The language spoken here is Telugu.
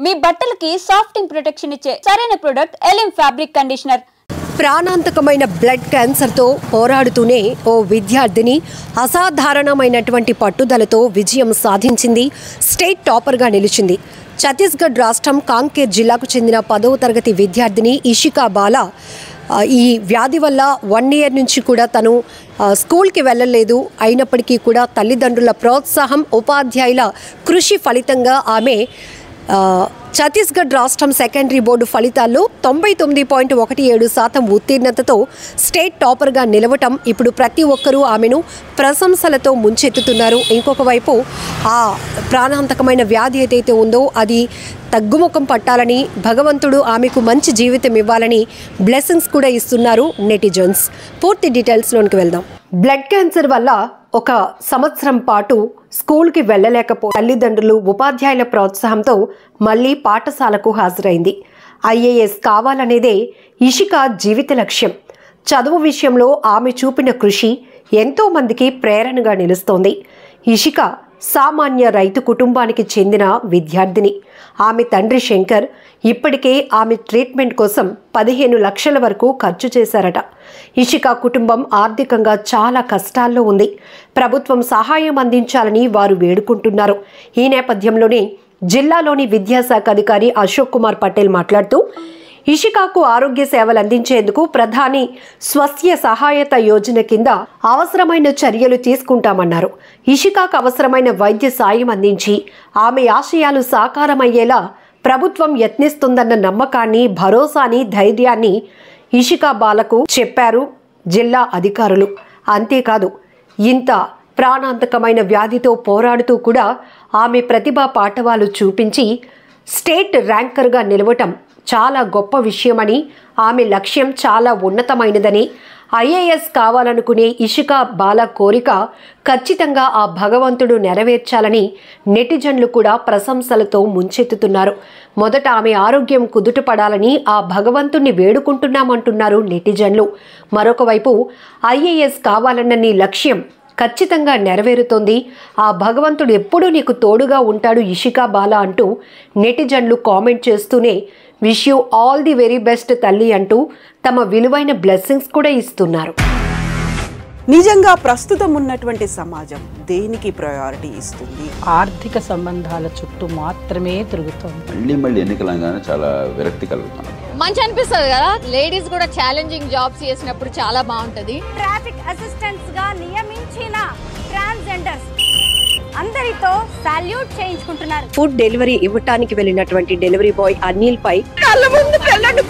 మీ బట్టలకి సాఫ్టింగ్ ప్రొటెక్షన్ ఇచ్చే సరైన ప్రొడక్ట్ ఎలిమ్ ఫ్యాబ్రిక్ కండిషనర్. ప్రాణాంతకమైన బ్లడ్ క్యాన్సర్తో పోరాడుతూనే ఓ విద్యార్థిని అసాధారణమైనటువంటి పట్టుదలతో విజయం సాధించింది. స్టేట్ టాపర్గా నిలిచింది. ఛత్తీస్గఢ్ రాష్ట్రం కాంకేర్ జిల్లాకు చెందిన 10వ తరగతి విద్యార్థిని ఇషికా బాలా ఈ వ్యాధి వల్ల 1 year నుంచి కూడా తను స్కూల్కి వెళ్ళలేదు. అయినప్పటికీ కూడా తల్లిదండ్రుల ప్రోత్సాహం, ఉపాధ్యాయుల కృషి ఫలితంగా ఆమె ఛత్తీస్గఢ్ రాష్ట్రం సెకండరీ బోర్డు ఫలితాల్లో 99.17% ఉత్తీర్ణతతో స్టేట్ టాపర్గా నిలవటం ఇప్పుడు ప్రతి ఒక్కరూ ఆమెను ప్రశంసలతో ముంచెత్తుతున్నారు. ఇంకొక వైపు ఆ ప్రాణాంతకమైన వ్యాధి ఏదైతే ఉందో అది తగ్గుముఖం పట్టాలని, భగవంతుడు ఆమెకు మంచి జీవితం ఇవ్వాలని బ్లెస్సింగ్స్ కూడా ఇస్తున్నారు నెటిజన్స్. పూర్తి డీటెయిల్స్లోనికి వెళ్దాం. బ్లడ్ క్యాన్సర్ వల్ల 1 సంవత్సరం పాటు స్కూల్కి వెళ్ళలేకపో తల్లిదండ్రులు, ఉపాధ్యాయుల ప్రోత్సాహంతో మళ్ళీ పాఠశాలకు హాజరైంది. IAS కావాలనేదే ఇషికా జీవిత లక్ష్యం. చదువు విషయంలో ఆమె చూపిన కృషి ఎంతో మందికి ప్రేరణగా నిలుస్తోంది. ఇషికా సామాన్య రైతు కుటుంబానికి చెందిన విద్యార్థిని. ఆమె తండ్రి శంకర్ ఇప్పటికే ఆమె ట్రీట్మెంట్ కోసం 15 లక్షల వరకు ఖర్చు చేశారట. ఇషికా కుటుంబం ఆర్థికంగా చాలా కష్టాల్లో ఉంది. ప్రభుత్వం సహాయం అందించాలని వారు వేడుకుంటున్నారు. ఈ నేపథ్యంలోనే జిల్లాలోని విద్యాశాఖ అధికారి అశోక్ కుమార్ పటేల్ మాట్లాడుతూ ఇషికాకు ఆరోగ్య సేవలు అందించేందుకు ప్రధాని స్వస్థ్య సహాయత యోజన కింద అవసరమైన చర్యలు తీసుకుంటామన్నారు. ఇషికాకు అవసరమైన వైద్య సాయం అందించి ఆమె ఆశయాలు సాకారమయ్యేలా ప్రభుత్వం యత్నిస్తుందన్న నమ్మకాన్ని, భరోసాని, ధైర్యాన్ని ఇషికా బాలకు చెప్పారు జిల్లా అధికారులు. అంతేకాదు, ఇంత ప్రాణాంతకమైన వ్యాధితో పోరాడుతూ కూడా ఆమె ప్రతిభా పాఠవాలు చూపించి స్టేట్ ర్యాంకర్గా నిలవటం చాలా గొప్ప విషయమని, ఆమె లక్ష్యం చాలా ఉన్నతమైనదని, IAS కావాలనుకునే ఇషికా బాల కోరిక ఖచ్చితంగా ఆ భగవంతుడు నెరవేర్చాలని నెటిజన్లు కూడా ప్రశంసలతో ముంచెత్తుతున్నారు. మొదట ఆమె ఆరోగ్యం కుదుటపడాలని ఆ భగవంతుణ్ణి వేడుకుంటున్నామంటున్నారు నెటిజన్లు. మరొక వైపు IAS కావాలన్న నీ లక్ష్యం ఖచ్చితంగా నెరవేరుతోంది. ఆ భగవంతుడు ఎప్పుడూ నీకు తోడుగా ఉంటాడు ఇషికా బాల అంటూ నెటిజన్లు కామెంట్ చేస్తూనే wish you all the very best తల్లి అంటూ తమ విలువైన బ్లెస్సింగ్స్ కూడా ఇస్తున్నారు. నిజంగా ప్రస్తుతం ఉన్నటువంటి సమాజం దేనికి ప్రయారిటీ ఇస్తుంది? ఆర్థిక సంబంధాల చుట్టూ మాత్రమే తిరుగుతుంది. మళ్ళీ ఎన్నికలంగానే చాలా విరక్తి కలుగుతుంది. మంచి అనిపిస్తుంది కదా, లేడీస్ కూడా ఛాలెంజింగ్ జాబ్స్ చేసినప్పుడు చాలా బాగుంటది. ట్రాఫిక్ అసిస్టెంట్స్ గా నియమించిన ట్రాన్స్జెండర్స్ అందరితో సాల్యూట్ చేయించుకుంటున్నారు. ఫుడ్ డెలివరీ ఇవ్వటానికి వెళ్ళినటువంటి డెలివరీ బాయ్ అనిల్ పై కళ్ళ ముందు పెళ్ళండి